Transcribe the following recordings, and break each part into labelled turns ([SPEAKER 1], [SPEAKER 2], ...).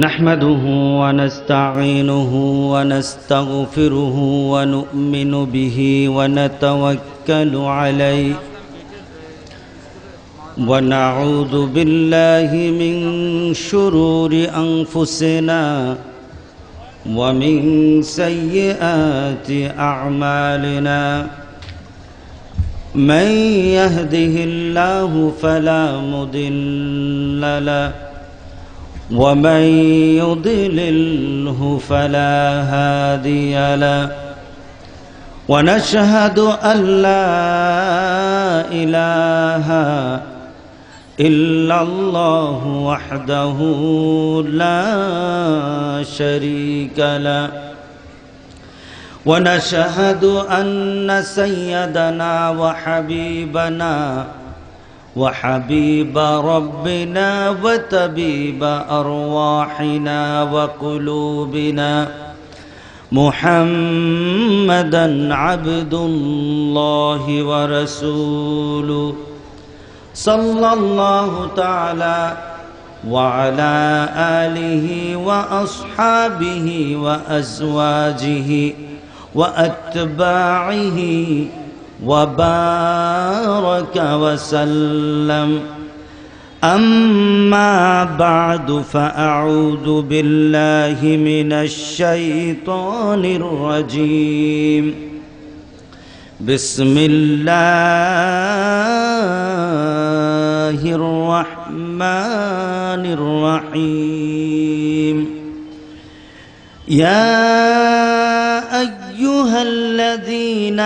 [SPEAKER 1] نحمده ونستعينه ونستغفره ونؤمن به ونتوكل عليه ونعوذ بالله من شرور أنفسنا ومن سيئات أعمالنا من يهده الله فلا مضل له ومن يضلله فلا هادي له ونشهد أن لا إله إلا الله وحده لا شريك له ونشهد أن سيدنا وحبيبنا وحبيب ربنا وطبيب أرواحنا وقلوبنا محمدا عبد الله ورسوله صلى الله تعالى وعلى آله وأصحابه وأزواجه وأتباعه وبارك وسلم أما بعد فأعوذ بالله من الشيطان الرجيم بسم الله الرحمن الرحيم يا أيها الذين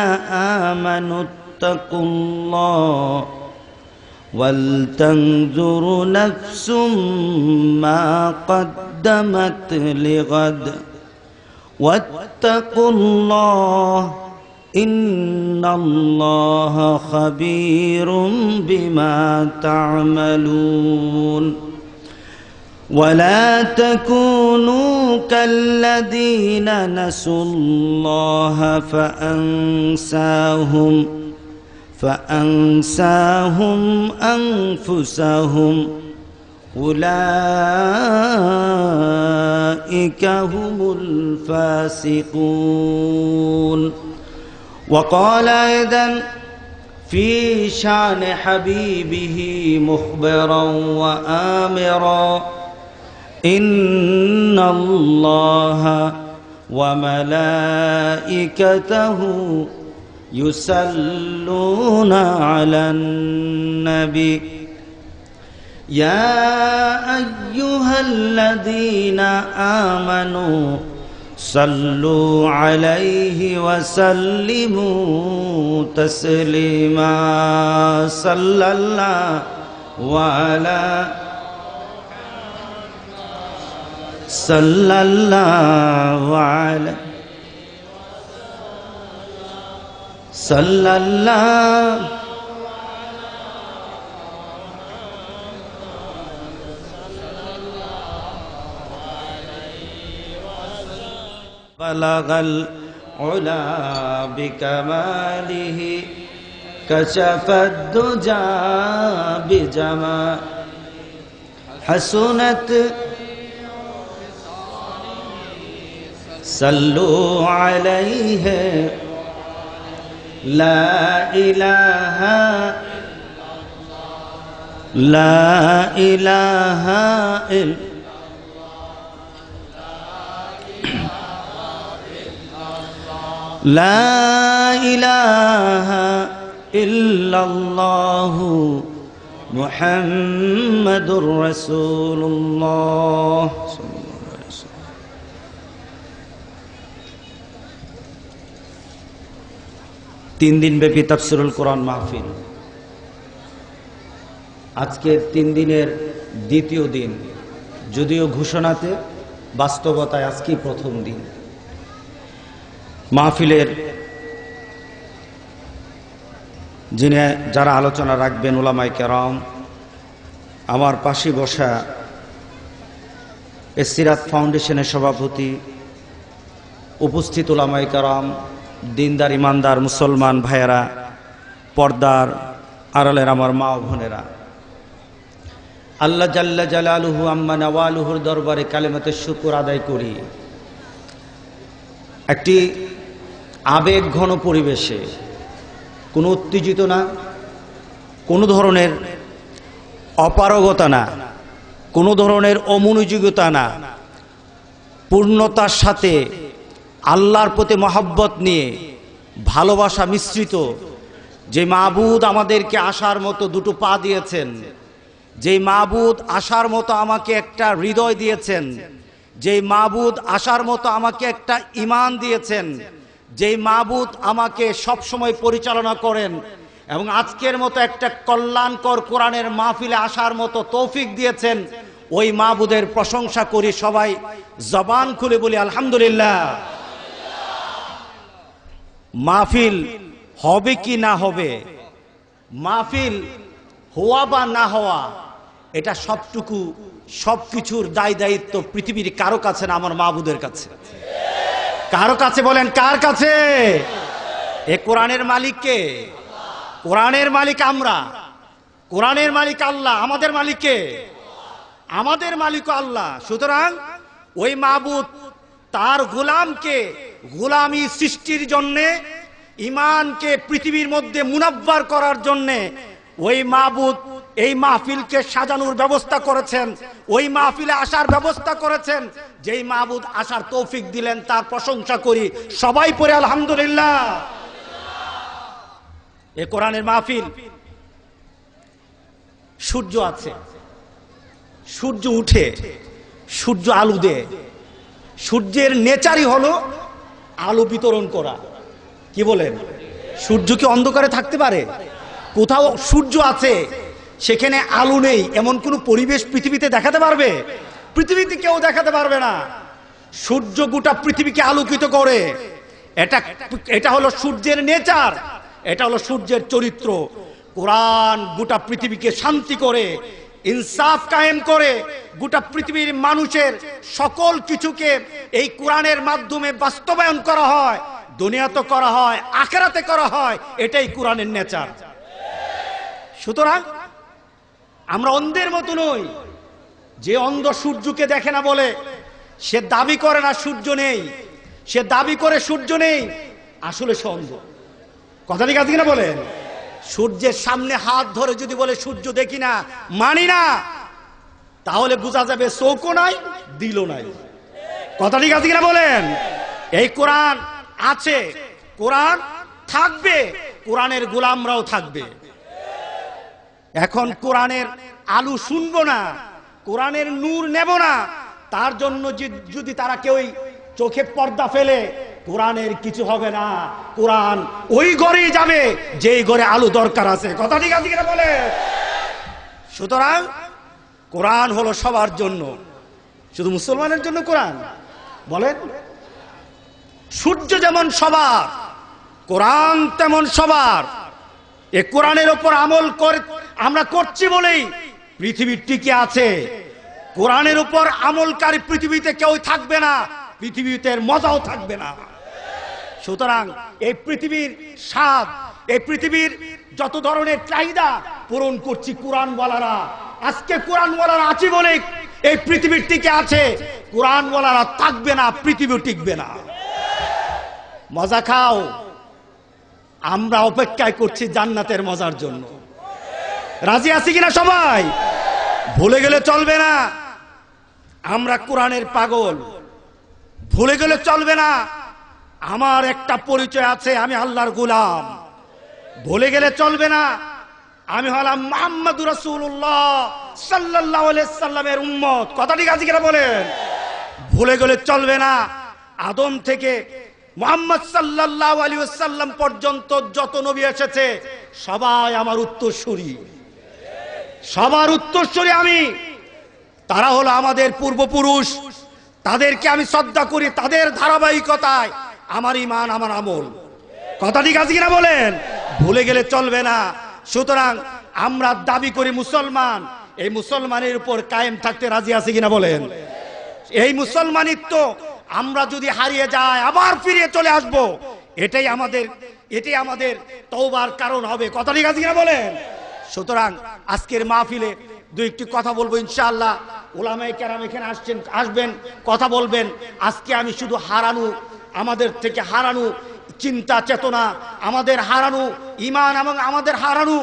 [SPEAKER 1] آمنوا اتقوا الله ولتنظر نفس ما قدمت لغد واتقوا الله إن الله خبير بما تعملون ولا تكونوا كالذين نسوا الله فأنساهم أنفسهم أولئك هم الفاسقون وقال أيضا في شان حبيبه مخبرا وآمرا إن الله وملائكته يصلون على النبي يا أيها الذين آمنوا صلوا عليه وسلموا تسليما صلى الله على صلى الله عليه صلى الله بلغ العلا بكماله كشف الدجى بجمال حسنت صلوا عليه لا إله لا إله إلا لا إله إلا الله محمد رسول الله তিন দিন ব্যাপী তাফসীরুল কোরআন মাহফিল আজকে 3 দিনের দ্বিতীয় দিন, যদিও ঘোষণাতে বাস্তবতায় আজকেই প্রথম দিন। মাহফিলের যারা আলোচনা রাখবেন উলামায়ে কেরাম, আমার পাশে বসা সিরাত ফাউন্ডেশনের সভাপতি, উপস্থিত উলামায়ে কেরাম, দিনদার ইমানদার মুসলমান ভাইয়েরা, পর্দার আড়ালের আমার মা ও বোনেরা, আল্লাহ জাল্লা জালালুহু আম্মা নওয়ালুহুর দরবারে কালেমাতে শুকর আদায় করি। একটি আবেগ ঘন পরিবেশে, কোনো উত্তেজিত না, কোনো ধরনের অপারগতা না, কোনো ধরনের অমনোযোগিতা না, পূর্ণতার সাথে আল্লাহর প্রতি মহব্বত নিয়ে ভালোবাসা মিশ্রিত, যে মাবুদ আমাদেরকে আসার মতো দুটো পা দিয়েছেন, যে মাবুদ আসার মতো আমাকে একটা হৃদয় দিয়েছেন, যে মাবুদ আসার মতো আমাকে একটা ঈমান দিয়েছেন, যে মাবুদ আমাকে সব সময় পরিচালনা করেন এবং আজকের মতো একটা কল্যাণকর কোরআনের মাহফিলে আসার মতো তৌফিক দিয়েছেন, ওই মাবুদের প্রশংসা করি। সবাই জবান খুলে বলি আলহামদুলিল্লাহ। মাহফিল হবে কি না হবে, মাহফিল হওয়া বা না হওয়া, এটা সবকিছুর দায় দায়িত্ব পৃথিবীর কারো কাছে না, আমার মাবুদের কাছে। কারো কাছে? বলেন কার কাছে? এ কোরআনের মালিক কে? কোরআনের মালিক আমরা, কোরআনের মালিক আল্লাহ। আমাদের মালিক কে? আমাদের মালিক আল্লাহ। সুতরাং ওই মাবুদ তার গোলামকে গোলামি সৃষ্টির জন্যে, ঈমানকে পৃথিবীর মধ্যে মুনাব্বার করার জন্যে ওই মাবুদ এই মাহফিলকে সাজানোর ব্যবস্থা করেছেন, ওই মাহফিলে আসার ব্যবস্থা করেছেন। যেই মাবুদ আসার তৌফিক দিলেন তার প্রশংসা করি। সবাই পড়ে আলহামদুলিল্লাহ। এ কোরআনের মাহফিল। সূর্য আছে, সূর্য উঠে, সূর্য আলো দেয়। সূর্যের নেচারই হলো আলো বিতরণ করা। কি বলেন? সূর্য কি অন্ধকারে থাকতে পারে? কোথাও সূর্য আছে, সেখানে আলো নেই, এমন কোন পরিবেশ পৃথিবীতে দেখাতে পারবে? পৃথিবীতে কেউ দেখাতে পারবে না। সূর্য গোটা পৃথিবীকে আলোকিত করে। এটা হলো সূর্যের নেচার, এটা হলো সূর্যের চরিত্র। কোরআন গোটা পৃথিবীকে শান্তি করে, ইনসাফ কায়েম করে, গোটা পৃথিবীর মানুষের সকল কিছুকে এই কোরআনের মাধ্যমে বাস্তবায়ন করা হয়। দুনিয়াতে করা হয়, আখিরাতে করা হয়, এটাই কোরআনের নেচার। সুতরাং আমরা অন্ধের মতো নই। যে অন্ধ সূর্যকে দেখে না বলে সে দাবি করে না সূর্য নেই, সে দাবি করে সূর্য নেই, আসলে সে অন্ধ। কথা ঠিক আছে কিনা বলেন? সূর্যের সামনে হাত ধরে যদি বলে সূর্য দেখি না, মানি না, তাহলে বোঝা যাবে চোখও নাই, দিলও নাই। কথা ঠিক আছে কিনা বলেন? এই কোরআন আছে, কোরআন থাকবে, কোরআনের গোলামরাও থাকবে। এখন কোরআনের আলো শুনবো না, কোরআনের নূর নেব না, তার জন্য যদি তারা কেউ চোখে পর্দা ফেলে, কোরআনের কিছু হবে না। কোরআন ওই ঘরেই যাবে যেই ঘরে আলো দরকার আছে। কথা ঠিক আছে কিনা বলে? সুতরাং কোরআন হলো সবার জন্য, শুধু মুসলমানের জন্য কোরআন? বলেন, সূর্য যেমন সবার, কোরআন তেমন সবার। এ কোরআনের উপর আমল করে আমরা করছি বলেই পৃথিবী টিকে আছে। কোরআনের উপর আমলকারী পৃথিবীতে কেউ থাকবে না, পৃথিবীতে মজাও থাকবে না। সুতরাং এই পৃথিবীর স্বাদ, এই পৃথিবীর যত ধরনের চাহিদা পূরণ করছি কোরআনওয়ালারা। আজকে কোরআনওয়ালারা আছে বলে এই পৃথিবীর টিকে আছে। কোরআনওয়ালারা থাকবে না, পৃথিবী টিকবে না। মজা খাও, আমরা অপেক্ষায় করছি জান্নাতের মজার জন্য। রাজি আছি কিনা সবাই? ভুলে গেলে চলবে না আমরা কোরআনের পাগল, ভুলে গেলে চলবে না আমার একটা পরিচয় আছে, আমি আল্লাহর গোলাম। ভুলে গেলে চলবে না আমি হলাম মুহাম্মদুর রাসূলুল্লাহ সাল্লাল্লাহু আলাইহি সাল্লামের উম্মত। কথা ঠিক আছে কিনা বলেন? ভুলে গেলে চলবে না আদম থেকে মুহাম্মদ সাল্লাল্লাহু আলাইহি ওয়াসাল্লাম পর্যন্ত যত নবী এসেছে সবাই আমার উত্তরসূরি, সবার উত্তরসূরি আমি। তারা হলো আমাদের পূর্বপুরুষ, তাদেরকে আমি শ্রদ্ধা করি, তাদের ধারাবাহিকতায় আমার ঈমান, আমার আমল। কথা ঠিক আছে কিনা বলেন? ভুলে গেলে চলবে না। সুতরাং আমরা দাবি করি মুসলমান, এই মুসলমানের উপর কায়েম থাকতে রাজি আছে কিনা বলেন? এই মুসলমানিত্ব আমরা যদি হারিয়ে যায় আবার ফিরে চলে আসব, এটাই আমাদের তওবার কারণ হবে। কথা ঠিক আছে কিনা বলেন? সুতরাং আজকের মাহফিলে দুই একটি কথা বলবো ইনশাআল্লাহ। উলামায়ে কেরাম এখানে আসবেন, কথা বলবেন। আজকে আমি শুধু হারানো, আমাদের থেকে হারানো চিন্তা চেতনা, আমাদের হারানো ঈমান এবং আমাদের হারানো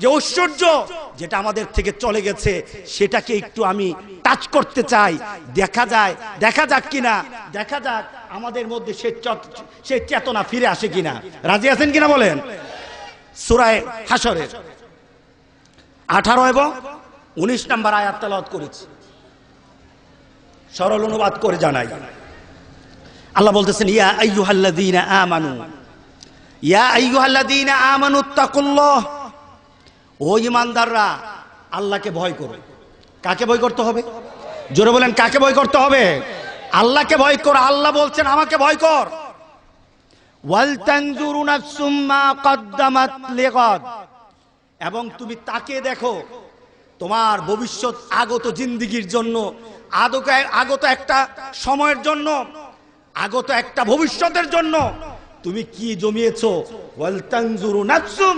[SPEAKER 1] যে ঐশ্বর্য যেটা আমাদের থেকে চলে গেছে, সেটাকে একটু আমি টাচ করতে চাই। দেখা যাক কিনা, দেখা যাক আমাদের মধ্যে সেই চেতনা ফিরে আসে কিনা। রাজি আছেন কিনা বলেন? সূরা হাশরের 18 এবং 19 নম্বর আয়াত তেলাওয়াত করেছি, সরল অনুবাদ করে জানাই। আল্লাহ বলতেছেন, ইয়া আইয়ুহাল্লাযীনা আমানুত্তাকুল্লাহ, ও ঈমানদাররা আল্লাহকে ভয় করো। কাকে ভয় করতে হবে? জোরে বলেন, কাকে ভয় করতে হবে? আল্লাহকে ভয় কর। আল্লাহ বলছেন আমাকে ভয় কর। ওয়াল তানজুরু নাফসুম মা কদ্দামাত লিগাদ, এবং তুমি তাকে দেখো তোমার ভবিষ্যৎ আগত জিন্দেগির জন্য, আগত একটা সময়ের জন্য, আগত একটা ভবিষ্যতের জন্য তুমি কি জমিয়েছো। ওয়াল তানজুরু নাফসুম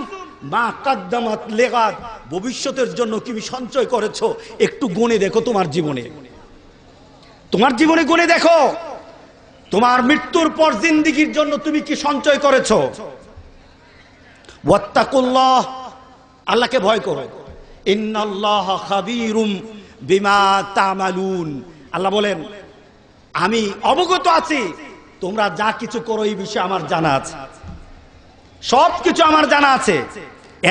[SPEAKER 1] মা কদ্দামাত লিগাদ, ভবিষ্যতের জন্য কি সঞ্চয় করেছো একটু গুনে দেখো। তোমার জীবনে গুনে দেখো, তোমার মৃত্যুর পর জিন্দেগির জন্য তুমি কি সঞ্চয় করেছো। ওয়াত্তাকুল্লাহ, আল্লাহকে ভয় করো। ইন্নাল্লাহা খাবীরুম বিমা তা'মালুন, আল্লাহ বলেন আমি অবগত আছি তোমরা যা কিছু করো, এই বিষয়ে আমার জানা আছে, সব কিছু আমার জানা আছে।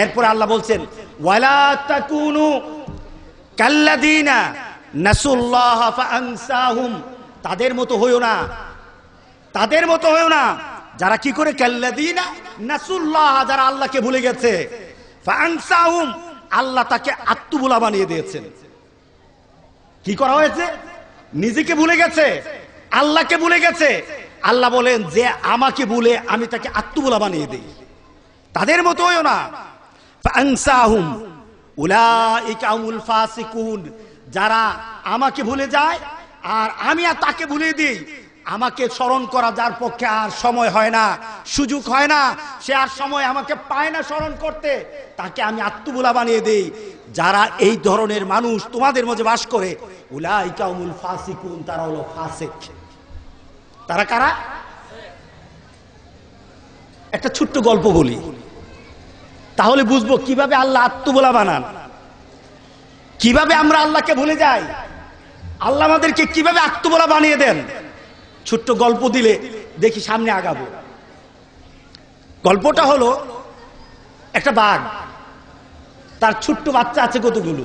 [SPEAKER 1] এরপরে আল্লাহ বলছেন, ওয়ালা তাকুনু কাল্লাযীনা নাসুল্লাহা ফাআনসাহুম, তাদের মতো হইও না যারা কি করে, কাল্লাযীনা নাসুল্লাহ, যারা আল্লাহকে ভুলে গেছে, ফাআনসাহুম, আল্লাহ তাকে আত্মভোলা বানিয়ে দিয়েছেন। কি করা হয়েছে? নিজেকে ভুলে গেছে, আল্লাহকে ভুলে গেছে। আল্লাহ বলেন যে আমাকে ভুলে আমি তাকে আত্মভোলা বানিয়ে দেই, তাদের মতো হইও না। ফাআনসাহুম উলাইকা হুমুল ফাসিকুন, যারা আমাকে ভুলে যায় আর আমি আর তাকে ভুলে দিই, আমাকে স্মরণ করা যার পক্ষে আর সময় হয় না, সুযোগ হয় না, সে আর সময় আমাকে পায় না স্মরণ করতে, তাকে আমি আত্মভোলা বানিয়ে দেই। যারা এই ধরনের মানুষ তোমাদের মধ্যে বাস করে, উলাইকা হুমুল ফাসিকুন, তারা হলো ফাসিক। তারা কারা? একটা ছোট্ট গল্প বলি, তাহলে বুঝবো কিভাবে আল্লাহ আত্মভোলা বানান, কিভাবে আমরা আল্লাহকে ভুলে যাই, আল্লাহ আমাদেরকে কিভাবে আত্মভোলা বানিয়ে দেন। ছোট্ট গল্প দিলে দেখি সামনে আগাবো। গল্পটা হলো, একটা বাঘ, তার ছোট্ট বাচ্চা আছে কতগুলো,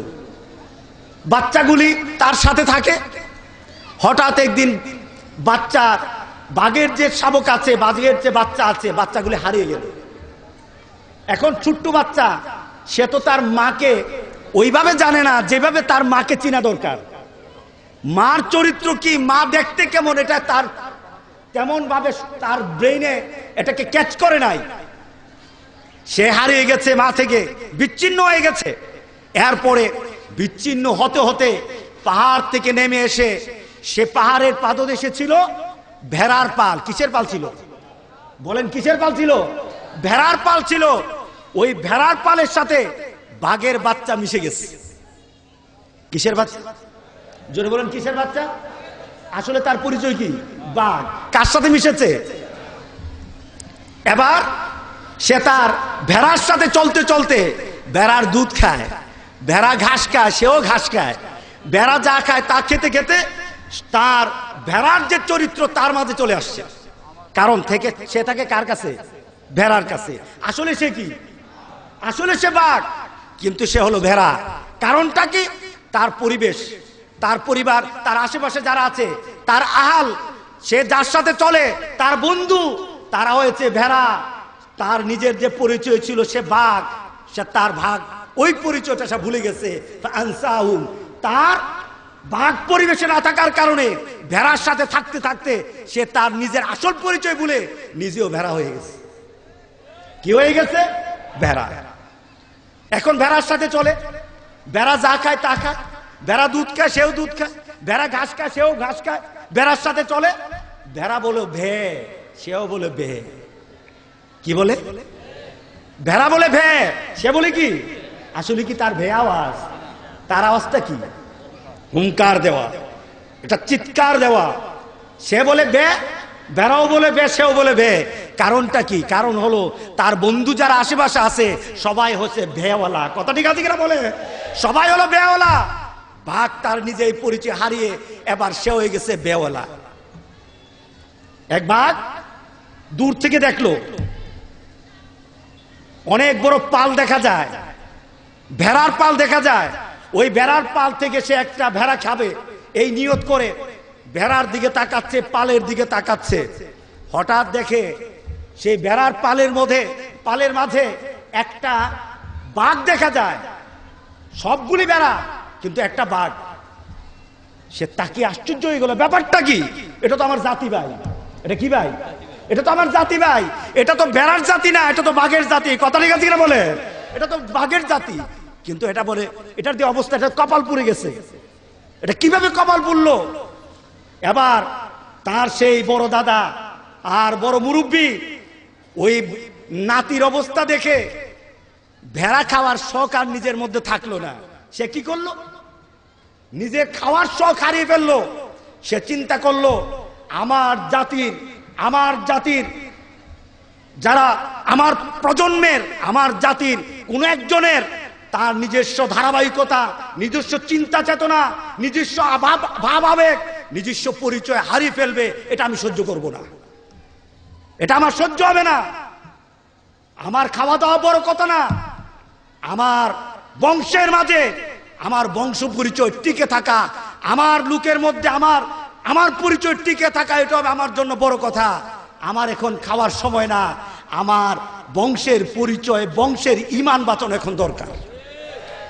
[SPEAKER 1] বাচ্চাগুলি তার সাথে থাকে। হঠাৎ একদিন বাঘের যে শাবক আছে, বাঘের যে বাচ্চা আছে, বাচ্চাগুলি হারিয়ে গেল। এখন ছোট্ট বাচ্চা, সে তো তার মাকে ওইভাবে জানে না যেভাবে তার মাকে চেনা দরকার। মার চরিত্র কি, মা দেখতে কেমন, এটা তার তেমন ভাবে তার ব্রেইনে এটাকে ক্যাচ করে নাই। সে হারিয়ে গেছে, মা থেকে বিচ্ছিন্ন হয়ে গেছে। এরপরে বিচ্ছিন্ন হতে হতে পাহাড় থেকে নেমে এসে, সে পাহাড়ের পাদদেশে ছিল ভেড়ার পাল। কিসের পাল ছিল বলেন? কিসের পাল ছিল? ভেড়ার পাল ছিল। ওই ভেড়ার পালের সাথে বাঘের বাচ্চা মিশে গেছে। কিসের বাচ্চা? জোরে বলেন, কিসের বাচ্চা? আসলে তার পরিচয় কি? বাঘ। কার সাথে মিশেছে? এবার সে তার ভেড়ার সাথে চলতে চলতে, ভেড়ার দুধ খায়, ভেড়া ঘাস খায়, সেও ঘাস খায়। ভেড়া যা খায় তা খেতে খেতে তার ভেড়ার যে চরিত্র তার মাঝে চলে আসছে। কারণ সে থাকে কার কাছে? ভেড়ার কাছে। আসলে সে কি? আসলে সে বাঘ, কিন্তু সে হলো ভেড়া। কারণটা কি? তার পরিবেশ, তার পরিবার, তার আশেপাশে যারা আছে, তার আহাল, সে যার সাথে চলে, তার বন্ধু, তারা হয়েছে ভেড়া। তার নিজের যে পরিচয় ছিল সে বাঘ, সে তার ভাগ ওই পরিচয়টা সে ভুলে গেছে। তার বাঘ পরিবেশে না থাকার কারণে ভেড়ার সাথে থাকতে থাকতে সে তার নিজের আসল পরিচয় ভুলে নিজেও ভেড়া হয়ে গেছে। কি হয়ে গেছে? ভেড়া। এখন ভেড়ার সাথে চলে, ভেড়া যা খায় তা খায়, ভেড়া দুধ খায় সেও দুধ খায়, ভেড়া ঘাস খায় সেও ঘাস খায়। ভেড়ার সাথে চলে, ভেড়া বলে ভে, সেও বলে বে। কি বলে? ভেড়া বলে ভে, সে বলে কি? আসলে কি তার ভে আওয়াজ? তার আওয়াজটা কি? হুঙ্কার দেওয়া, এটা চিৎকার দেওয়া। সে বলে বে, বেড়াও বলে বে, সেও বলে বে। কারণটা কি? কারণ হলো তার বন্ধু যারা আশেপাশে আছে সবাই হচ্ছে ভেওয়ালা। কথা ঠিক আছে কিনা বলে? সবাই হলো বেওয়ালা। বাঘ তার নিজেই পরিচয় হারিয়ে এবার সে হয়ে গেছে বেওয়ালা। এক বাঘ দূর থেকে দেখলো অনেক বড় পাল দেখা যায়, ভেড়ার পাল দেখা যায়। ওই ভেড়ার পাল থেকে সে একটা ভেড়া খাবে এই নিয়ত করে ভেড়ার দিকে তাকাচ্ছে, পালের দিকে তাকাচ্ছে। হঠাৎ দেখে সেই ভেড়ার পালের মাঝে একটা বাঘ দেখা যায়। সবগুলি ভেড়া কিন্তু একটা বাঘ। সে তাকে আশ্চর্য হয়ে গেল, ব্যাপারটা কি? এটা তো আমার জাতি ভাই। এটা কি ভাই? এটা তো আমার জাতি ভাই। এটা তো ভেড়ার জাতি না, এটা তো বাঘের জাতি। কথা ঠিক আছে কিনা বলে? এটা তো বাঘের জাতি। কিন্তু এটা বলে এটার যে অবস্থা, এটা কপাল পুড়ে গেছে। এটা কিভাবে কপাল পুড়লো? এবার তার সেই বড় দাদা আর বড় মুরব্বী ওই নাতির অবস্থা দেখে ভেড়া খাওয়ার শখ আর নিজের মধ্যে থাকলো না। সে কি করলো? নিজে খাওয়ার শখ হারিয়ে ফেললো। সে চিন্তা করলো আমার জাতির যারা আমার প্রজন্মের, আমার জাতির কোন একজনের তার নিজস্ব ধারাবাহিকতা, নিজস্ব চিন্তা চেতনা, নিজস্ব ভাব আবেগ, নিজস্ব পরিচয় হারিয়ে ফেলবে, এটা আমি সহ্য করব না। এটা আমার সহ্য হবে না। আমার খাওয়া দাওয়া বড় কথা না, আমার বংশের মাঝে আমার বংশ পরিচয় টিকে থাকা, আমার লোকের মধ্যে আমার পরিচয় টিকে থাকা, এটা হবে আমার জন্য বড় কথা। আমার এখন খাওয়ার সময় না, আমার বংশের পরিচয়, বংশের ঈমান বাঁচানো এখন দরকার।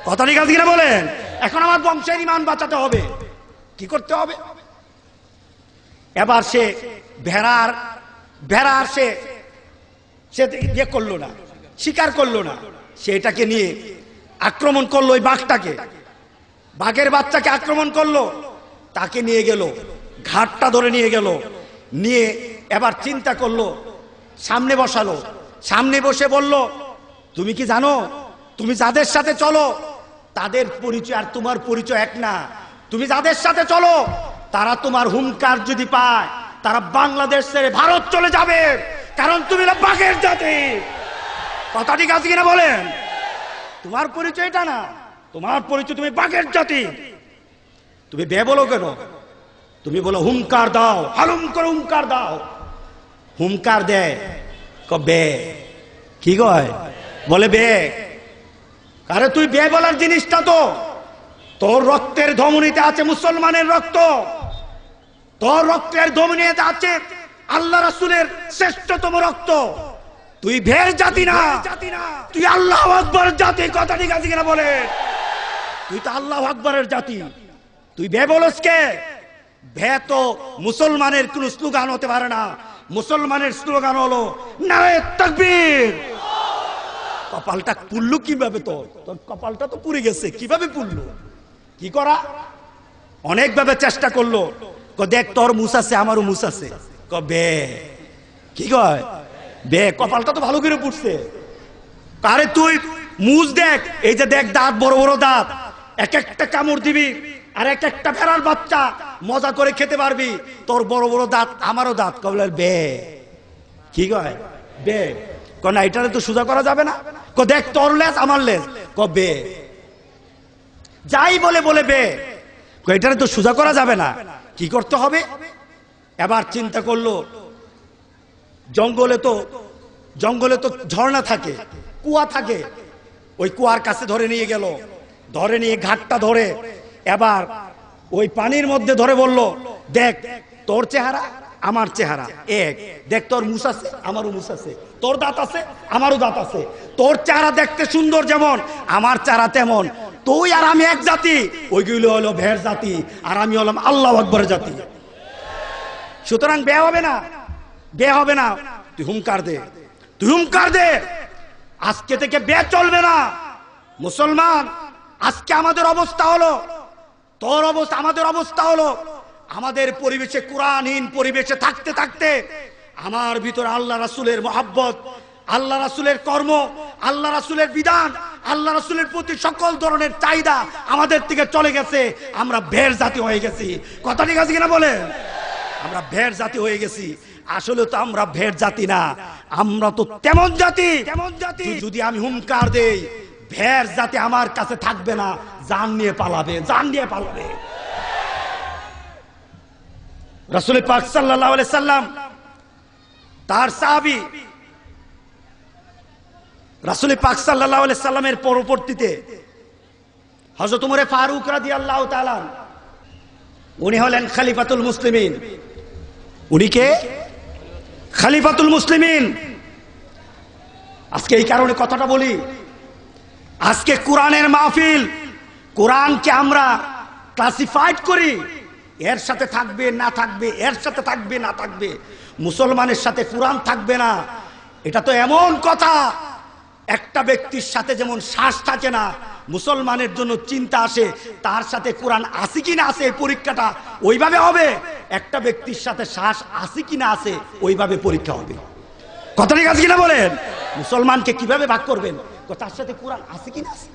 [SPEAKER 1] কথা ঠিক আছে কিনা বলেন? এখন আমার বংশের ঈমান বাঁচাতে হবে। কি করতে হবে? এবার সে ভেড়ার সে ইয়ে করলো না, স্বীকার করলো না। সে এটাকে নিয়ে আক্রমণ করলো, ওই বাঘটাকে, বাঘের বাচ্চাকে আক্রমণ করলো। তাকে নিয়ে গেল, ঘাটটা ধরে নিয়ে গেল, নিয়ে এবার চিন্তা করলো, সামনে বসালো। সামনে বসে বলল, তুমি কি জানো তুমি যাদের সাথে চলো তাদের পরিচয় আর তোমার পরিচয় এক না। তুমি যাদের সাথে চলো তারা তোমার হুঙ্কার যদি পায় তারা বাংলাদেশ ছেড়ে ভারত চলে যাবে, কারণ তুমি বাঘের জাতি। কথা ঠিক আছে কিনা বলেন? তোমার পরিচয় এটা না, তোমার পরিচয় তুমি বাঘের জাতি। তুমি বে বলো কেন? তুমি বলো হুঙ্কার দাও, হালুম করে হুঙ্কার দাও। হুঙ্কার দেয় বে, কি কয়? বলে বে। আরে তুই বে বলার জিনিসটা তো তোর রক্তের ধমনীতে আছে মুসলমানের রক্ত, তোর রক্তের ধমনীতে আছে আল্লাহ রাসূলের শ্রেষ্ঠতম রক্ত। তুই ভের জাতি না, তুই আল্লাহু আকবার জাতি। কথা ঠিক আছে কিনা বলে? তুই তো আল্লাহু আকবরের জাতি। তুই বে বলস কে? ভে তো মুসলমানের কোন স্লোগান হতে পারে না। মুসলমানের স্লোগান হলো নারে তাকবীর। কপালটা পুড়লো কিভাবে? তোর কপালটা তো পুড়ে গেছে, কিভাবে পুড়লো? কি করা? অনেকভাবে চেষ্টা করলো। দেখ তোর মুছ আছে, আমারও মুছ আছে। বে, কি কয়? বে, কপালটা তো ভালো করে পুড়ছে। আরে তুই মুছ দেখ, এই যে দেখ দাঁত, বড় বড় দাঁত, এক একটা কামড় দিবি আর এক একটা ভেড়ার বাচ্চা মজা করে খেতে পারবি। তোর বড় বড় দাঁত, আমারও দাঁত। কবলে বে, কি কয়? বে। না, এটারে তো সোজা করা যাবে না। দেখ তোর লেজ আমার লেজ। বে, যাই বলে বলে বে। এটারে তো সোজা করা যাবে না, কি করতে হবে? এবার চিন্তা করলো, জঙ্গলে তো ঝর্ণা থাকে, কুয়া থাকে। ওই কুয়ার কাছে ধরে নিয়ে গেল, ধরে নিয়ে ঘাটটা ধরে এবার ওই পানির মধ্যে ধরে বলল, দেখ তোর চেহারা আমার চেহারা এক, দেখ তোর মুছ আছে আমারও মুছ আছে, তোর দাঁত আছে আমারও দাঁত আছে, তোর চেহারা দেখতে সুন্দর যেমন আমার চেহারা তেমন, তুই আর আমি এক জাতি। ওইগুলো হলো ভের জাতি আর আমি হলাম আল্লাহু আকবরের জাতি। সুতরাং বে হবে না, বে হবে না। তুই হুঙ্কার দে, তুই হুঙ্কার দে। আজকে থেকে বে চলবে না। মুসলমান, আজকে আমাদের অবস্থা হলো, তোর অবস্থা আমাদের অবস্থা হলো, আমাদের পরিবেশে কোরআনহীন পরিবেশে থাকতে থাকতে আমার ভিতরে আল্লাহ রাসূলের মহব্বত, আল্লাহ রাসূলের কর্ম, আল্লাহ রাসূলের বিধান, আল্লাহ রাসূলের প্রতি সকল ধরনের চাহিদা আমাদের থেকে চলে গেছে, আমরা ভেড় জাতি হয়ে গেছি। কথা ঠিক আছে কিনা বলেন? আমরা ভেড় জাতি হয়ে গেছি। আসলে তো আমরা ভেড় জাতি না, আমরা তো তেমন জাতি। যদি আমি হুঙ্কার দেই, ভেড় জাতি আমার কাছে থাকবে না, জান নিয়ে পালাবে, জান নিয়ে পালাবে। রাসূল পাক সাল্লাল্লাহু আলাইহি সাল্লাম তার সাহাবী রাসূল পাক সাল্লাল্লাহু আলাইহি সাল্লামের পরবর্তীতে হযরত ওমর ফারুক রাদিয়াল্লাহু তাআলা, উনি হলেন খলিফাতুল মুসলিমিন। উনি কে? খলিফাতুল মুসলিমিন। আজকে এই কারণে কথাটা বলি, আজকে কোরআনের মাহফিল, কোরআনকে আমরা ক্লাসিফাইড করি, এর সাথে থাকবে না থাকবে, এর সাথে থাকবে না থাকবে, মুসলমানের সাথে কোরআন থাকবে না। এটা তো এমন কথা, একটা ব্যক্তির সাথে যেমন শ্বাস থাকে না, মুসলমানের জন্য চিন্তা আসে তার সাথে কোরআন আছে কিনা আছে, এই পরীক্ষাটা ওইভাবে হবে। একটা ব্যক্তির সাথে শ্বাস আছে কিনা আছে, ওইভাবে পরীক্ষা হবে। কথা ঠিক আছে কিনা বলেন? মুসলমানকে কিভাবে ভাগ করবেন? তার সাথে কোরআন আছে কিনা আছে।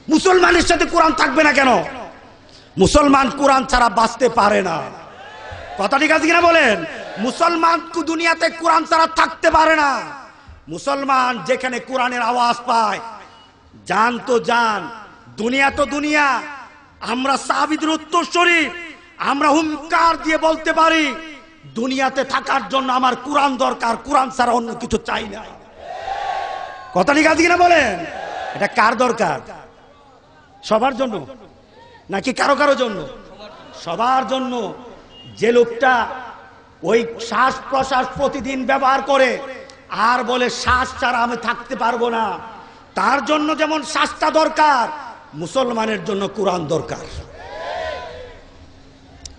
[SPEAKER 1] মুসলমানের সাথে কোরআন থাকবে না কেন? মুসলমান কোরআন ছাড়া বাঁচতে পারে না। কথা ঠিক আছে কিনা বলেন? মুসলমান দুনিয়াতে কোরআন ছাড়া থাকতে পারে না। মুসলমান যেখানে কোরআনের আওয়াজ পায়, জান তো জান, দুনিয়া তো দুনিয়া। আমরা সাহাবীদের উত্তরসূরি, আমরা হুঙ্কার দিয়ে বলতে পারি, দুনিয়াতে থাকার জন্য আমার কোরআন দরকার, কোরআন ছাড়া অন্য কিছু চাই না। কথা ঠিক আছে কিনা বলেন? এটা কার দরকার? সবার জন্য নাকি কারো কারো জন্য? সবার জন্য। যে লোকটা ওই শ্বাস প্রশ্বাস প্রতিদিন ব্যবহার করে আর বলে শ্বাস ছাড়া আমি থাকতে পারবো না, তার জন্য যেমন শ্বাসটা দরকার, মুসলমানের জন্য কোরআন দরকার।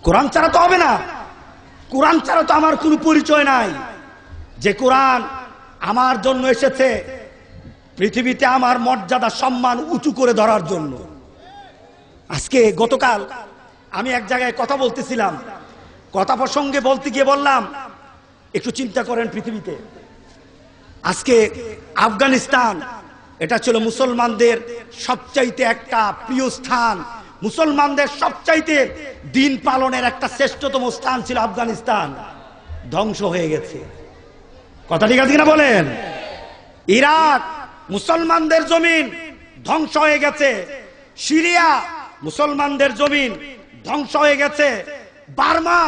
[SPEAKER 1] কোরআন ছাড়া তো হবে না। কোরআন ছাড়া তো আমার কোনো পরিচয় নাই। যে কোরআন আমার জন্য এসেছে পৃথিবীতে আমার মর্যাদা সম্মান উঁচু করে ধরার জন্য। আজকে গতকাল আমি এক জায়গায় কথা বলতেছিলাম, কথা প্রসঙ্গে বলতে গিয়ে বললাম, একটু চিন্তা করেন, পৃথিবীতে আজকে আফগানিস্তান, এটা ছিল মুসলমানদের সবচাইতে একটা প্রিয় স্থান, মুসলমানদের সবচাইতে দিন পালনের একটা শ্রেষ্ঠতম স্থান ছিল আফগানিস্তান, ধ্বংস হয়ে গেছে। কথা ঠিক আছে কিনা বলেন? ইরাক মুসলমানদের জমিন, ধ্বংস হয়ে গেছে। সিরিয়া মুসলমানদের জমিন, ধ্বংস হয়ে গেছে। বার্মা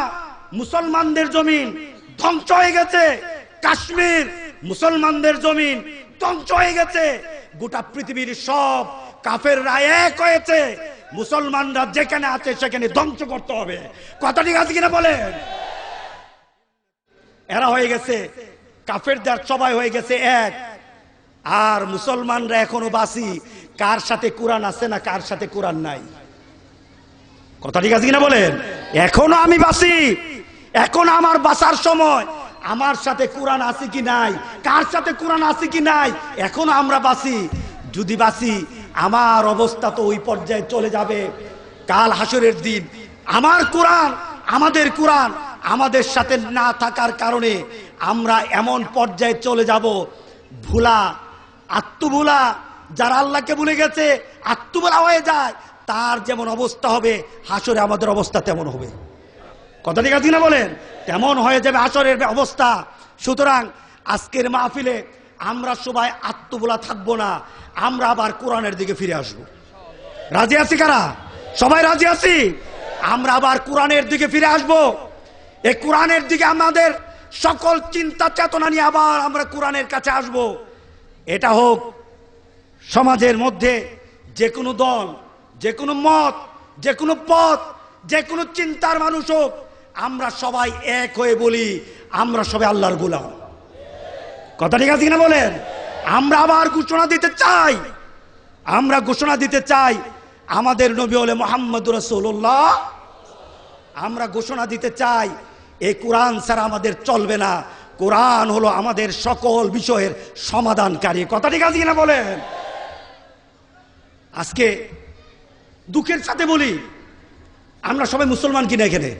[SPEAKER 1] মুসলমানদের জমিন, ধ্বংস হয়ে গেছে। কাশ্মীর মুসলমানদের জমিন, ধ্বংস হয়ে গেছে। গোটা পৃথিবীর সব কাফেররা এক হয়েছে, মুসলমানরা যেখানে আছে সেখানে ধ্বংস করতে হবে। কথা ঠিক আছে কিনা বলেন? এরা হয়ে গেছে, কাফেরদের সবাই হয়ে গেছে এক, আর মুসলমানরা এখনো বাসি। কার সাথে কোরআন আছে না কার সাথে কোরআন নাই? কথা ঠিক আছে কিনা বলেন? এখনো আমি বাসি, এখন আমার বাঁচার সময়। আমার সাথে কোরআন আছে কি নাই, কার সাথে কোরআন আছে কি নাই, এখনো আমরা বাসি। যদি বাসি, আমার অবস্থা তো ওই পর্যায়ে চলে যাবে কাল হাসরের দিন। আমার কোরআন, আমাদের কোরআন আমাদের সাথে না থাকার কারণে আমরা এমন পর্যায়ে চলে যাব, ভুলা, আত্মভুলা, যারা আল্লাহকে ভুলে গেছে, আত্মভুলা হয়ে যায়, তার যেমন অবস্থা হবে হাসরে আমাদের অবস্থা তেমন হবে। কথা ঠিক আছে না বলেন? তেমন হয়ে যাবে হাসরের অবস্থা। সুতরাং আজকের মাহফিলে আমরা সবাই আত্মভোলা থাকবো না, আমরা আবার কোরআনের দিকে ফিরে আসব। রাজি আছি কারা? সবাই রাজি আছি? আমরা আবার কোরআনের দিকে ফিরে আসব। এই কোরআনের দিকে আমাদের সকল চিন্তা চেতনা নিয়ে আবার আমরা কোরআনের কাছে আসব। এটা হোক সমাজের মধ্যে যে কোনো দল, যে কোনো মত, যে কোনো পথ, যে কোনো চিন্তার মানুষ হোক, আমরা সবাই এক হয়ে বলি আমরা সবাই আল্লাহর গোলাম। কথা ঠিক আছে কিনা বলেন? আমরা আবার ঘোষণা দিতে চাই, আমরা ঘোষণা দিতে চাই আমাদের নবী হলে মুহাম্মদুর রাসূলুল্লাহ। আমরা ঘোষণা দিতে চাই এই কোরআন ছাড়া আমাদের চলবে না। কোরআন হলো আমাদের সকল বিষয়ের সমাধানকারী। কথা ঠিক আছে কিনা বলেন? আজকে দুঃখের সাথে বলি, আমরা সবাই মুসলমান কিনা? এখানে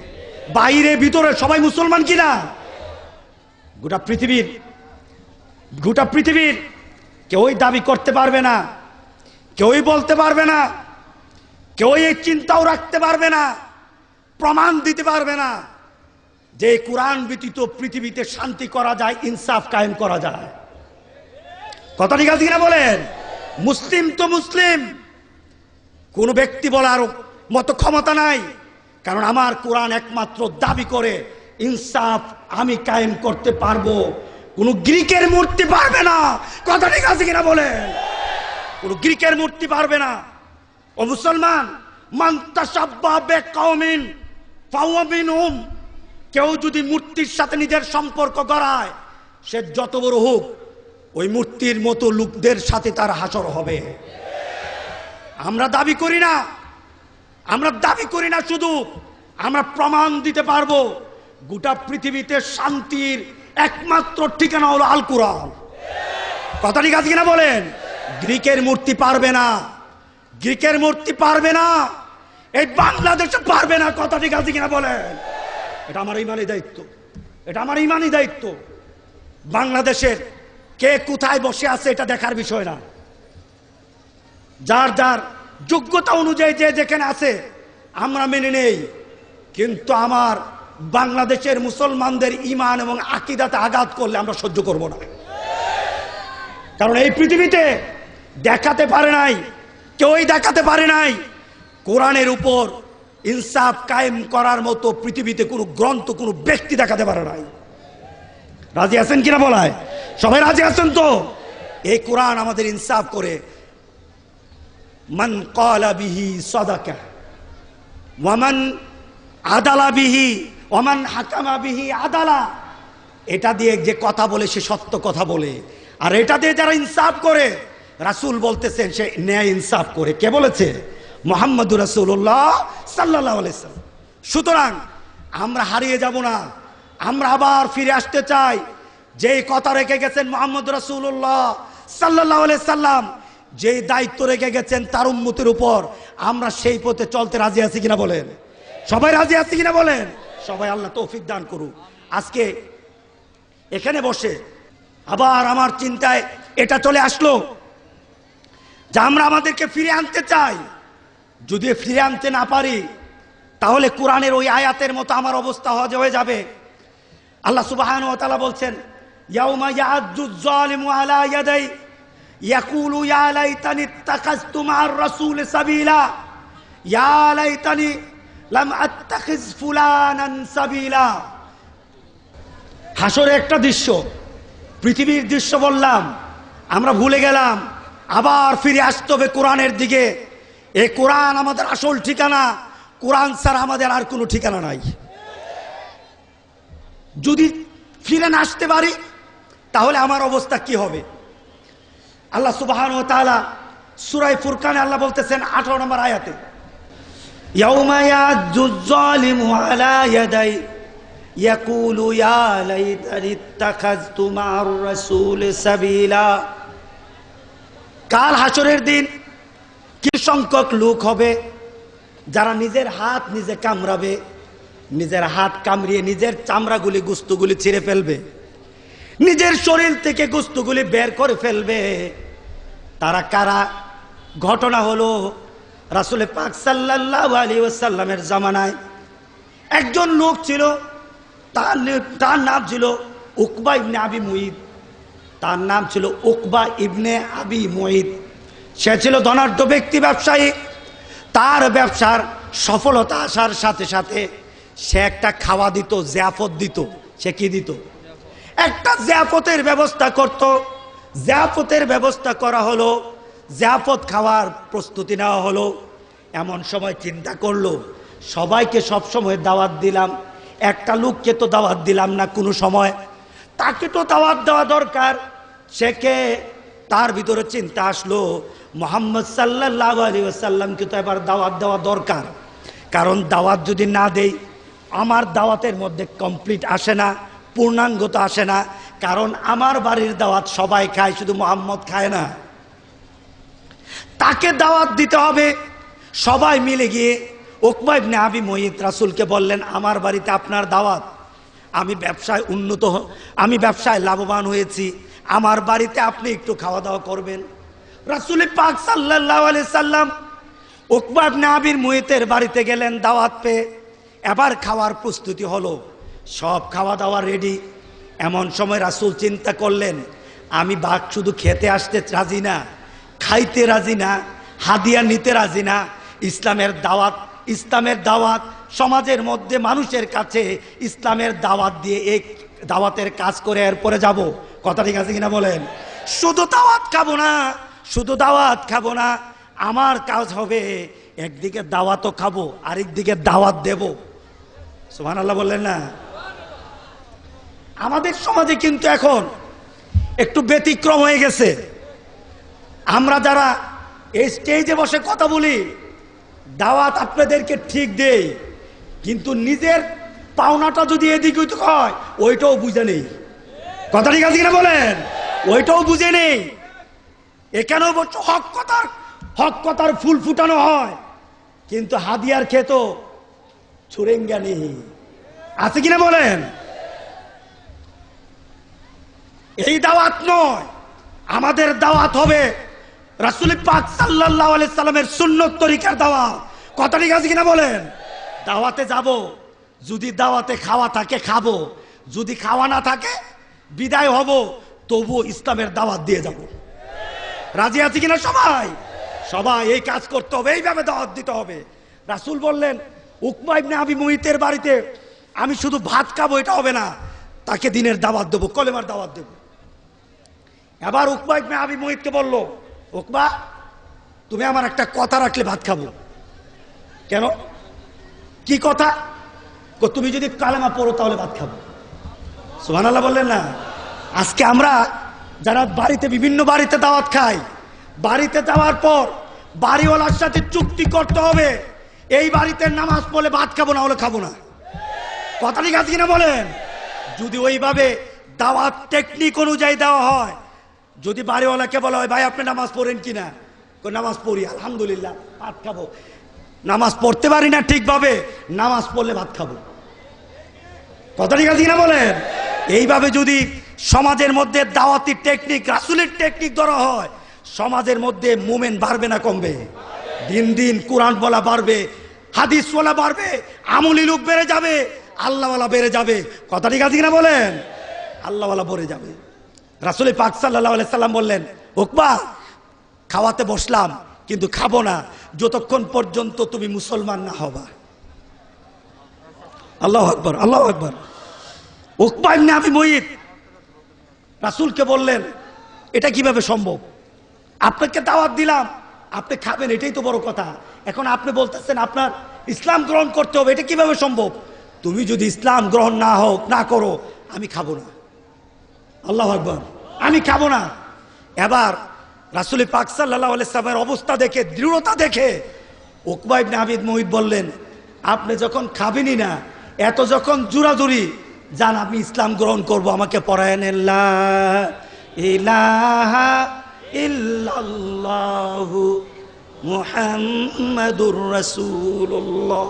[SPEAKER 1] বাইরে ভিতরে সবাই মুসলমান কিনা? গোটা পৃথিবীর কেউই দাবি করতে পারবে না কেউই বলতে পারবে না, কেউই এই চিন্তাও রাখতে পারবে না, প্রমাণ দিতে পারবে না যে কোরআন ব্যতীত পৃথিবীতে শান্তি করা যায়, ইনসাফ কায়েম করা যায়। কথা ঠিক আছে কিনা বলেন? মুসলিম তো মুসলিম, কোন ব্যক্তি বলার মতো ক্ষমতা নাই, কারণ আমার কোরআন একমাত্র দাবি করে ইনসাফ আমি কায়েম করতে পারবো, কোন গ্রিকের মূর্তি পারবে না। কথা ঠিক আছে কিনা বলেন? কোন গ্রিকের মূর্তি পারবে না। ও মুসলমান, মান তাশাব্বাহা বিকওমিন ফাহুয়া মিনহুম, কেউ যদি মূর্তির সাথে নিজের সম্পর্ক গড়ায়, সে যত বড় হোক, ওই মূর্তির মতো লোকদের সাথে তার হাসর হবে। আমরা দাবি করি না, আমরা দাবি করি না শুধু, আমরা প্রমাণ দিতে পারবো গোটা পৃথিবীতে শান্তির একমাত্র ঠিকানা হলো আল কোরআন। কথা ঠিক আছে কিনা বলেন? গ্রিকের মূর্তি পারবে না, গ্রিকের মূর্তি পারবে না, এই বাংলাদেশে পারবে না। কথা ঠিক আছে কিনা বলেন? এটা আমার ইমানি দায়িত্ব, এটা আমার ইমানি দায়িত্ব। বাংলাদেশের কে কোথায় বসে আছে এটা দেখার বিষয় না, যার যার যোগ্যতা অনুযায়ী যে যেখানে আছে আমরা মেনে নেই, কিন্তু আমার বাংলাদেশের মুসলমানদের ঈমান এবং আকীদাতে আঘাত করলে আমরা সহ্য করব না। কারণ এই পৃথিবীতে দেখাতে পারে নাই, কেউই দেখাতে পারে নাই কোরআনের উপর ইনসাফ কায়েম করার মতো পৃথিবীতে কোনো গ্রন্থ, কোনো ব্যক্তি দেখাতে পারে নাই। রাজি আছেন কিনা বলায়? সবাই রাজি আছেন তো? এই কোরআন আমাদের ইনসাফ করে। মান ক্বালা বিহি সাদাকা ওয়া মান আদালা বিহি ওয়া মান হাকামা বিহি আদালা, এটা দিয়ে যে কথা বলে সে সত্য কথা বলে, আর এটা দিয়ে যারা ইনসাফ করে, রাসূল বলতেছেন সে ন্যায় ইনসাফ করে। কে বলেছে? মুহাম্মদুর রাসূলুল্লাহ সাল্লাল্লাহু আলাইহি ওয়াসাল্লাম। সুতরাং আমরা হারিয়ে যাব না, আমরা আবার ফিরে আসতে চাই। যেই কথা রেখে গেছেন মুহাম্মদ রাসূলুল্লাহ সাল্লাল্লাহু আলাইহি সাল্লাম, যেই দায়িত্ব রেখে গেছেন তার উম্মতের উপর, আমরা সেই পথে চলতে রাজি আছি কিনা বলেন? সবাই রাজি আছি কিনা বলেন? সবাই আল্লাহ তৌফিক দান করুক। আজকে এখানে বসে আবার আমার চিন্তায় এটা চলে আসলো যে আমরা আমাদেরকে ফিরে আনতে চাই। যদি ফিরে আনতে না পারি, তাহলে কোরআনের ওই আয়াতের মতো আমার অবস্থা হয়ে যাবে। আল্লাহ সুবহানাহু ওয়া তাআলা বলছেন, ইয়াউমা ইয়া'আজ্জু যালিমু আলা ইয়াদাই ইয়াকুলু ইয়া লাইতানি ইত্তাখাযতু মা'আর রাসূল সাবিলা ইয়া লাইতানি লাম আত্তাখিজ ফুলানান সাবিলা। হাসরে একটা দৃশ্য, পৃথিবীর দৃশ্য বললাম, আমরা ভুলে গেলাম। আবার ফিরে আসতে হবে কোরআনের দিকে। এই কোরআন আমাদের আসল ঠিকানা, কোরআন ছাড়া আমাদের আর কোনো ঠিকানা নাই। যদি ফিরে না আসতে পারি, তাহলে আমার অবস্থা কি হবে? আল্লাহ সুবহানাহু ওয়া তাআলা সূরা ফুরকানে আল্লাহ বলতেছেন 18 নম্বর আয়াতে, ইয়াউমা ইয়া'আজ্জু যালিমু আলা ইয়াদাই ইয়াকুলু ইয়া লাইতানি ইত্তাখাযতু মা'আর রাসূল সাবিলা। কাল হাসরের দিন কি সংখ্যক লোক হবে যারা নিজের হাত নিজে কামড়াবে, নিজের হাত কামড়িয়ে নিজের চামড়াগুলি, গোস্তগুলি ছিঁড়ে ফেলবে, নিজের শরীর থেকে গোস্তগুলি বের করে ফেলবে। তারা কারা? ঘটনা হলো রাসূল পাক সাল্লাল্লাহু আলাইহি ওয়াসাল্লামের জামানায় একজন লোক ছিল, তার নাম ছিল উকবা ইবনে আবি মুঈত। তার নাম ছিল উকবা ইবনে আবি মুঈত। সে ছিল ধনাঢ্য ব্যক্তি, ব্যবসায়ী। তার ব্যবসার সফলতা আসার সাথে সাথে সে একটা খাওয়া দিত, জিয়াফত দিত। সে কি দিত? একটা জিয়াফতের ব্যবস্থা করত। জিয়াফতের ব্যবস্থা করা হলো, জিয়াফত খাওয়ার প্রস্তুতি নেওয়া হলো। এমন সময় চিন্তা করলো, সবাইকে সব সময় দাওয়াত দিলাম, একটা লোককে তো দাওয়াত দিলাম না কোনো সময়, তাকে তো দাওয়াত দেওয়া দরকার। সে কে? তার ভিতরে চিন্তা আসলো, মুহাম্মদ সাল্লাল্লাহু আলাইহি ওয়াসাল্লামকে তো এবার দাওয়াত দেওয়া দরকার। কারণ দাওয়াত যদি না দেই, আমার দাওয়াতের মধ্যে কমপ্লিট আসে না, পূর্ণাঙ্গতা আসে না। কারণ আমার বাড়ির দাওয়াত সবাই খায়, শুধু মুহাম্মদ খায় না। তাকে দাওয়াত দিতে হবে। সবাই মিলে গিয়ে উকবা ইবনে আবি মুঈত রাসূলকে বললেন, আমার বাড়িতে আপনার দাওয়াত, আমি ব্যবসায় লাভবান হয়েছি, আমার বাড়িতে আপনি একটু খাওয়া দাওয়া করবেন। রাসূল পাক সাল্লাল্লাহু আলাইহি সাল্লাম উকবা ইবনে আবির মুইতের বাড়িতে গেলেন দাওয়াত পেয়ে। এবার খাওয়ার প্রস্তুতি হলো, সব খাওয়া দাওয়া রেডি। এমন সময় রাসূল চিন্তা করলেন, আমি বাঘ শুধু খেতে আসতে রাজি না, খাইতে রাজি না, হাদিয়া নিতে রাজি না। ইসলামের দাওয়াত সমাজের মধ্যে মানুষের কাছে ইসলামের দাওয়াত দিয়ে এই দাওয়াতের কাজ করে এরপরে যাব। কথা ঠিক আছে কিনা বলেন? শুধু দাওয়াত খাবো না, আমার কাজ হবে একদিকে দাওয়াতও খাবো, আরেকদিকে দাওয়াত দেব। সুবহানাল্লাহ বললেন না? আমাদের সমাজে কিন্তু এখন একটু ব্যতিক্রম হয়ে গেছে। আমরা যারা এই স্টেজে বসে কথা বলি, দাওয়াত আপনাদেরকে ঠিক দেই, কিন্তু নিজের পাওনাটা যদি এদিক ওইদিক হয় ওইটাও বুঝে নেই। কথা ঠিক আছে কিনা বলেন? ওইটাও বুঝে নেই। এখানেও বলছো হক কথার ফুল ফুটানো হয়, কিন্তু হাদিয়ার খেত ছুরেঙ্গা নেই। আছে কিনা বলেন? এই দাওয়াত নয়, আমাদের দাওয়াত হবে রাসূল পাক সাল্লাল্লাহু আলাইহি সাল্লামের সুন্নত তরিকার দাওয়াত। কথা ঠিক আছে কিনা বলেন? দাওয়াতে যাব, যদি দাওয়াতে খাওয়া থাকে খাবো, যদি খাওয়া না থাকে বিদায় হব, তবু ইসলামের দাওয়াত দিয়ে যাব। রাজি আছে কিনা সবাই? সবাই এই কাজ করতে হবে, এইভাবে দাওয়াত দিতে হবে। রাসূল বললেন উকবা ইবনে আবি মুইতের বাড়িতে আমি শুধু ভাত খাবো এটা হবে না, তাকে দিনের দাওয়াত দেবো, কলেমার দাওয়াত দেব। এবার উকবা ইবনে আবি মুইতকে বলল, উকবা তুমি আমার একটা কথা রাখলে ভাত খাবো। কেন? কি কথা? তুমি যদি কালেমা পড়ো তাহলে ভাত খাবো। সুবহানাল্লাহ বললেন না? আজকে আমরা যারা বিভিন্ন বাড়িতে দাওয়াত খাই, বাড়িতে যাওয়ার পর বাড়িওয়ালার সাথে চুক্তি করতে হবে, এই বাড়িতে নামাজ পড়লে ভাত খাবো, না হলে খাবো না। কথা ঠিক আছে কিনা বলেন? যদি ওইভাবে দাওয়াত টেকনিক অনুযায়ী দেওয়া হয়, যদি বাড়িওয়ালাকে বলা হয় ভাই আপনি নামাজ পড়েন কিনা, নামাজ পড়ি আলহামদুলিল্লাহ, ভাত খাবো। নামাজ পড়তে পারি না ঠিকভাবে, নামাজ পড়লে ভাত খাবো। কথা ঠিক আছে কিনা বলেন? এইভাবে যদি সমাজের মধ্যে দাওয়াতি টেকনিক, রাসূলের টেকনিক ধরা হয়, সমাজের মধ্যে মুমিন বাড়বে না কমবে? দিন দিন কোরআন বলা বাড়বে, হাদিস বলা বাড়বে, আমলি লোক বেড়ে যাবে, আল্লাহওয়ালা বেড়ে যাবে। কথা ঠিক আছে কিনা বলেন? আল্লাহওয়ালা বেড়ে যাবে। রাসূল পাক সাল্লাল্লাহু আলাইহি সাল্লাম বললেন, উকবা খাওয়াতে বসলাম কিন্তু খাবো না যতক্ষণ পর্যন্ত তুমি মুসলমান না হবা। আল্লাহু আকবার, আল্লাহু আকবার। উকবা ইবনে আবি মুইত রাসূলকে বললেন, এটা কিভাবে সম্ভব? আপনাকে দাওয়াত দিলাম, আপনি খাবেন, এটাই তো বড় কথা। এখন আপনি বলতেছেন আপনার ইসলাম গ্রহণ করতে হবে, এটা কিভাবে সম্ভব? তুমি যদি ইসলাম গ্রহণ না করো, আমি খাবো না। আল্লাহু আকবার, আমি খাবো না। এবার রাসূল পাক সাল্লাল্লাহু আলাইহি সাল্লামের অবস্থা দেখে, দৃঢ়তা দেখে উকবা ইবনে আবি মুইত বললেন, আপনি যখন খাবেনই না, এত যখন জোরাজুরি, জান আমি ইসলাম গ্রহণ করব, আমাকে পড়ায়েন লা ইলাহা ইল্লাল্লাহু মুহাম্মাদুর রাসূলুল্লাহ।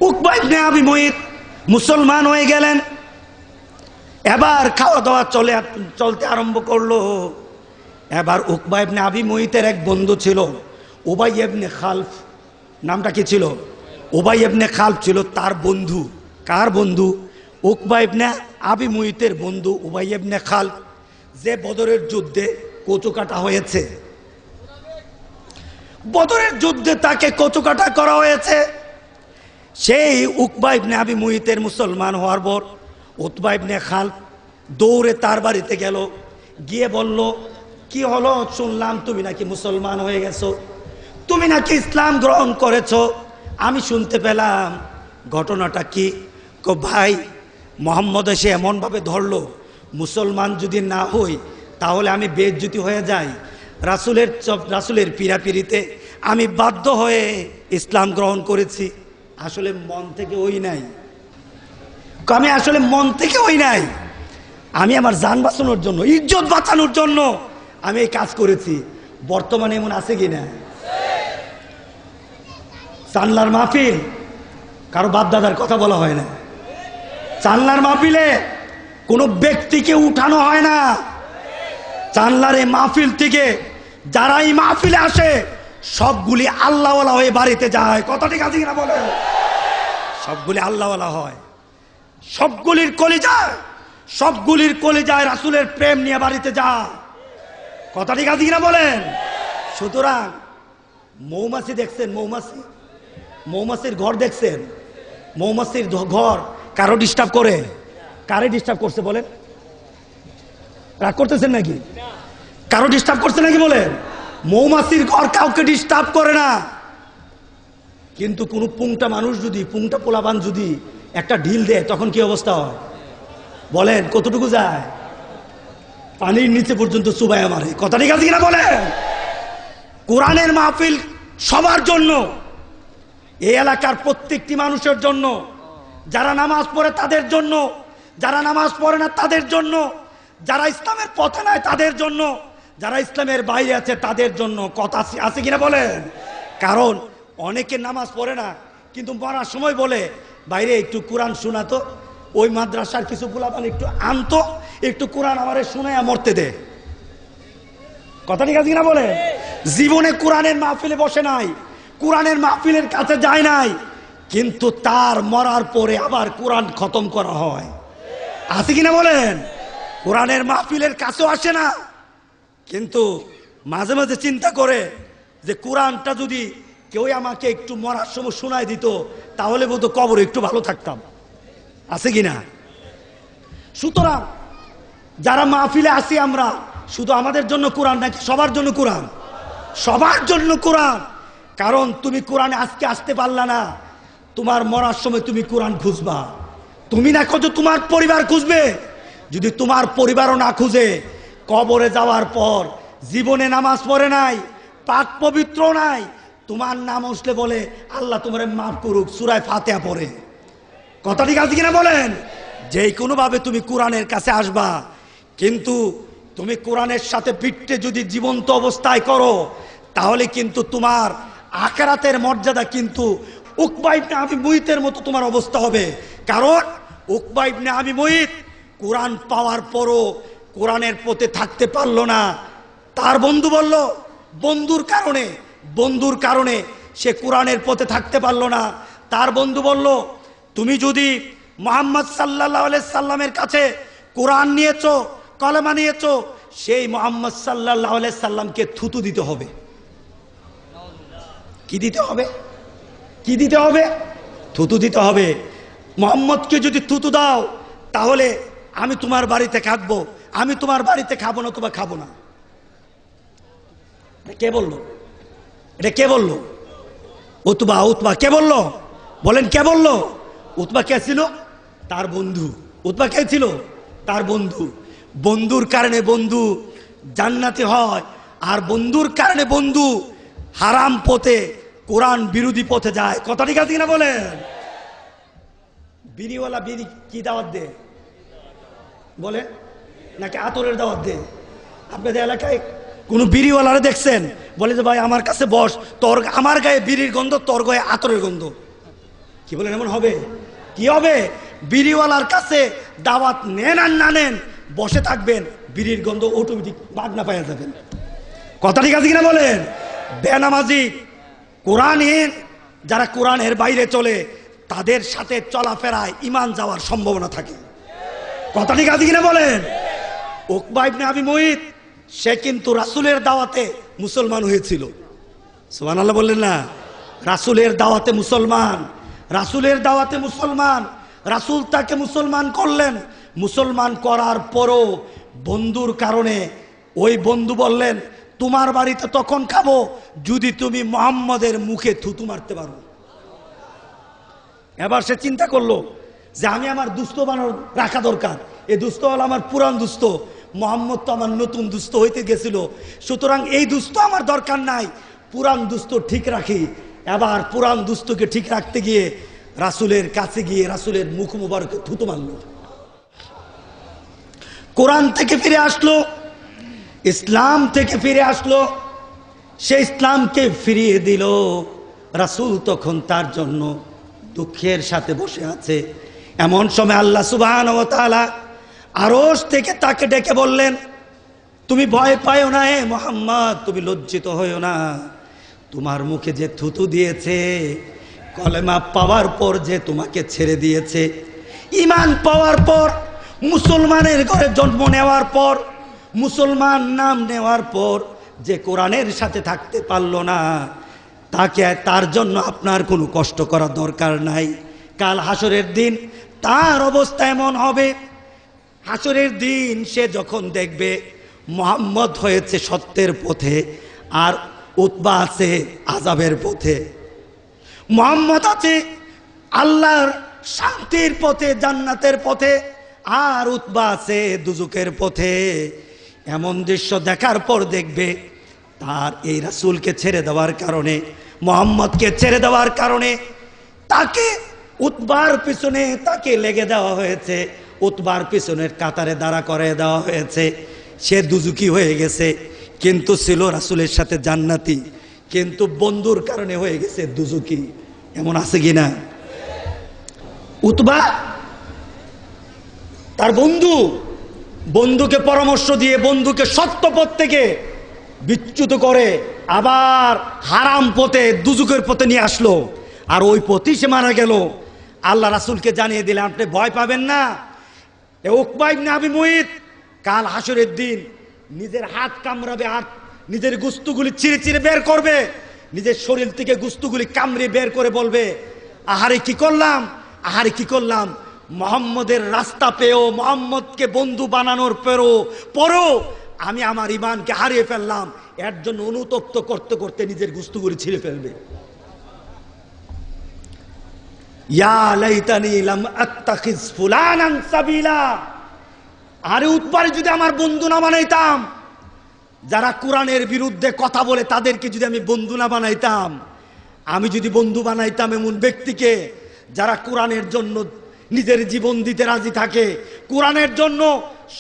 [SPEAKER 1] উকবা ইবনে আবি মুইত মুসলমান হয়ে গেলেন। এবার খাওয়া দাওয়া চলতে আরম্ভ করলো। এবার উকবা ইবনে আবি মুইতের এক বন্ধু ছিল, উবাই ইবনে খালফ। নামটা কি ছিল? উবাই ইবনে খালফ ছিল তার বন্ধু। কার বন্ধু? উকবা ইবনে আবি মুইতের বন্ধু উবাই ইবনে খালফ, যে বদরের যুদ্ধে কচুকাটা হয়েছে। বদরের যুদ্ধে তাকে কচুকাটা করা হয়েছে। সেই উকবা ইবনে আবি মুইতের মুসলমান হওয়ার পর উতবা ইবনে খালফ দৌড়ে তার বাড়িতে গেল, গিয়ে বলল, কি হলো? শুনলাম তুমি নাকি মুসলমান হয়ে গেছো, তুমি নাকি ইসলাম গ্রহণ করেছো, আমি শুনতে পেলাম, ঘটনাটা কি? ভাই মোহাম্মদ এসে এমনভাবে ধরলো, মুসলমান যদি না হই তাহলে আমি বেইজ্জতি হয়ে যাই। রাসূলের পীড়াপিড়িতে আমি বাধ্য হয়ে ইসলাম গ্রহণ করেছি। আসলে মন থেকে হই নাই, আমি আসলে মন থেকে হই নাই, আমি আমার জান বাঁচানোর জন্য, ইজ্জত বাঁচানোর জন্য আমি এই কাজ করেছি। বর্তমানে এমন আছে কিনা? চান্লার মাহফিল, কারো বাপ দাদার কথা বলা হয় না। চান্লার মাহফিলে কোনো ব্যক্তিকে উঠানো হয় না, জানলার এই মাহফিল থেকে যারা এই মাহফিলে আসে সবগুলি আল্লাহওয়ালা হয়ে বাড়িতে যায়। কথা ঠিক আছে কিনা বলেন? সবগুলি আল্লাহওয়ালা হয়। সবগুলির কলিজায় রাসূলের প্রেম নিয়ে বাড়িতে যায়। কথা ঠিক আছে কিনা বলেন? সুতরাং মৌমাছি দেখছেন, মৌমাছির ঘর দেখছেন? মৌমাছির ঘর কারো ডিস্টার্ব করে? কারে ডিস্টার্ব করছে বলেন? রাগ করতেছেন নাকি? কারো ডিস্টার্ব করছে নাকি বলেন? মৌমাছির ঘর কাউকে ডিস্টার্ব করে না। কিন্তু কোন পুংটা মানুষ যদি, পুংটা পোলাবান যদি একটা ঢিল দেয় তখন কি অবস্থা হয় বলেন? কতটুকু যায়? পানির নিচে পর্যন্ত চুবাইয়া মারে। কথা ঠিক আছে কিনা বলেন? কোরআনের মাহফিল সবার জন্য, এই এলাকার প্রত্যেকটি মানুষের জন্য, যারা নামাজ পড়ে তাদের জন্য, যারা নামাজ পড়ে না তাদের জন্য, যারা ইসলামের পথে নাই তাদের জন্য, যারা ইসলামের বাইরে আছে তাদের জন্য। কথা আছে কিনা বলেন? কারণ অনেকে নামাজ পড়ে না কিন্তু মরার সময় বলে বাইরে একটু কোরআন শোনাতো, ওই মাদ্রাসার কিছু পোলাপান একটু আনতো, একটু কোরআন আমারে শোনায়া মরতে দে। কথা ঠিক আছে কিনা বলে? জীবনে কোরআনের মাহফিলে বসে নাই, কোরআনের মাহফিলের কাছে যায় নাই, কিন্তু তার মরার পরে আবার কোরআন খতম করা হয়। আছে কিনা বলেন? কোরআনের মাহফিলের কাছেও আসে না, কিন্তু মাঝে মাঝে চিন্তা করে যে কোরআনটা যদি কেউ আমাকে একটু মরার সময় শোনায় দিত তাহলে বোধহয় কবরে একটু ভালো থাকতাম। আছে কিনা? সুতরাং যারা মাহফিলে আসি আমরা, শুধু আমাদের জন্য কোরআন নাকি সবার জন্য কোরআন? সবার জন্য কোরআন। কারণ তুমি কোরআনে আজকে আসতে পারলা না, তোমার মরার সময় তুমি কোরআন খুঁজবা। তুমি না খোঁজো, তোমার পরিবার খুঁজবে। যদি তোমার পরিবারও না খুঁজে, কবরে যাওয়ার পর জীবনে নামাজ পড়ে নাই, পাক পবিত্র নাই, তোমার নাম উঠলে বলে আল্লাহ তোমারে মাফ করুক, সূরা ফাতিহা পড়ে। কথা ঠিক আছে কিনা বলেন? যে কোনো ভাবে তুমি কোরআনের কাছে আসবা, কিন্তু তুমি কোরআনের সাথে পিঠে যদি জীবন্ত অবস্থায় করো তাহলে কিন্তু তোমার আখিরাতের মর্যাদা কিন্তু উকবা ইবনে আবি মুইতের মতো তোমার অবস্থা হবে। কারণ উকবা ইবনে আবি মুইত কোরআন পাওয়ার পরও কোরআনের পথে থাকতে পারলো না। তার বন্ধু বলল, বন্ধুর কারণে সে কোরআনের পথে থাকতে পারলো না। তার বন্ধু বলল, তুমি যদি মুহাম্মদ সাল্লাল্লাহু আলাইহি সাল্লামের কাছে কোরআন নিয়েছো, কলেমা নিয়েছো, সেই মুহাম্মদ সাল্লাল্লাহু আলাইহি সাল্লামকে থুতু দিতে হবে। কি দিতে হবে? কি দিতে হবে? থুতু দিতে হবে। মুহাম্মদকে যদি থুতু দাও তাহলে আমি তোমার বাড়িতে থাকবো, আমি তোমার বাড়িতে খাবো না, তোমার খাবো না। কে বললো? এটা কে বললো? উতবা। কে বললো বলেন? কে বললো? উতবা কে ছিল? তার বন্ধু। উতবা কে ছিল? তার বন্ধু। বন্ধুর কারণে বন্ধু জান্নাতি হয়, আর বন্ধুর কারণে বন্ধু হারাম পথে, কোরআন বিরোধী পথে যায়। কথা ঠিক আছে কিনা বলেন? বিড়িওয়ালা বিড়ি কি দাওয়াত দে বলে নাকি আতরের দাওয়াত দে? আপনাদের এলাকায় কোন বিড়িওয়ালারা দেখছেন বলে যে ভাই আমার কাছে বস, তোর আমার গায়ে বিড়ির গন্ধ, তোর গায়ে আতরের গন্ধ? কি বলেন? এমন হবে? কি হবে? বিড়িওয়ালার কাছে দাওয়াত নেন আর না নেন, বসে থাকবেন, বিড়ির গন্ধ অটোমেটিক বাগনা পাইয়া যাবেন। কথা ঠিক আছে কিনা বলেন? বেনামাজি, কোরআনহীন, যারা কোরআনের বাইরে চলে তাদের সাথে চলাফেরায় ঈমান যাওয়ার সম্ভাবনা থাকে। কথা ঠিক আছে কিনা বলেন? উকবা ইবনে আবি মুইত সে কিন্তু রাসূলের দাওয়াতে মুসলমান হয়েছিল। সুবহানাল্লাহ বললেন না? রাসূলের দাওয়াতে মুসলমান, রাসূলের দাওয়াতে মুসলমান, রাসূল তাকে মুসলমান করলেন। মুসলমান করার পরও বন্ধুর কারণে ওই বন্ধু বললেন, তোমার বাড়িতে তখন খাবো যদি তুমি মুহাম্মদের মুখে থুতু মারতে পারো। এবার সে চিন্তা করলো যে আমি আমার দুস্থ বানানো রাখা দরকার, এই দুস্থ হলো আমার পুরান দুস্থ, মুহাম্মদ তো আমার নতুন দুস্থ হইতে গেছিল, সুতরাং এই দুস্থ আমার দরকার নাই, পুরান দুস্থ ঠিক রাখি। এবার পুরান দুস্থকে ঠিক রাখতে গিয়ে রাসূলের কাছে গিয়ে রাসূলের মুখ মুবারকে থুতু মারল। কোরআন থেকে ফিরে আসলো, ইসলাম থেকে ফিরে আসলো, সে ইসলামকে ফিরিয়ে দিল। রাসূল তখন তার জন্য দুঃখের সাথে বসে আছে। এমন সময় আল্লাহ সুবহানাহু ওয়া তাআলা আরশ থেকে তাকে ডেকে বললেন, তুমি ভয় পাইও না হে মুহাম্মদ, তুমি লজ্জিত হইও না। তোমার মুখে যে থুতু দিয়েছে, কলেমা পাওয়ার পর যে তোমাকে ছেড়ে দিয়েছে, ঈমান পাওয়ার পর, মুসলমানের ঘরে জন্ম নেওয়ার পর, মুসলমান নাম নেওয়ার পর যে কোরআনের সাথে থাকতে পারলো না, তার জন্য আপনার কোনো কষ্ট করা দরকার নাই। কাল হাসরের দিন তার অবস্থা এমন হবে, হাসরের দিন সে যখন দেখবে মুহাম্মদ হয়েছে সত্যের পথে আর উতবা আছে আযাবের পথে, মুহাম্মদ আছে আল্লাহর শান্তির পথে, জান্নাতের পথে, আর উতবা আছে দুজকের পথে। এমন দৃশ্য দেখার পর দেখবে তার এই রাসূলকে ছেড়ে দেওয়ার কারণে, মুহাম্মদকে ছেড়ে দেওয়ার কারণে তাকে উতবার পিছনে তাকে লেগে দেওয়া হয়েছে, উতবার পিছনের কাতারে দাঁড়া করে দেওয়া হয়েছে। সে দুজুকি হয়ে গেছে, কিন্তু ছিল রাসূলের সাথে জান্নাতি, কিন্তু বন্ধুর কারণে হয়ে গেছে দুজুকি। এমন আছে কিনা? উতবা তার বন্ধুকে পরামর্শ দিয়ে বন্ধুকে সত্য পথ থেকে বিচ্যুত করে আবার হারাম পথে দুজুকের পথে নিয়ে আসলো, আর ওই পথেই সে মারা গেল। আল্লাহ রাসূলকে জানিয়ে দিলেন আপনি ভয় পাবেন না, উকবা ইবনে আবি মুইত কাল হাসরের দিন নিজের হাত কামড়াবে, আর নিজের গুস্তুগুলি চিরে চিরে বের করবে, নিজের শরীর থেকে গুস্তুগুলি কামড়ে বের করে বলবে আহারে কি করলাম, আহারে কি করলাম। মুহাম্মদের রাস্তা পেয়েও, মুহাম্মদকে বন্ধু বানানোর পরও আমি আমার ঈমানকে হারিয়ে ফেললাম, এর জন্য অনুতপ্ত করতে করতে নিজের গুস্তুগুলি ছিঁড়ে ফেলবে। ইয়া লাইতানি লাম আত্তাখিজ ফুলানান সাবিলা, আরে উতবারে যদি আমার বন্ধু না বানাইতাম, যারা কোরআনের বিরুদ্ধে কথা বলে তাদেরকে যদি আমি বন্ধু না বানাইতাম, আমি যদি বন্ধু বানাইতাম এমন ব্যক্তিকে যারা কোরআনের জন্য নিজের জীবন দিতে রাজি থাকে, কোরআনের জন্য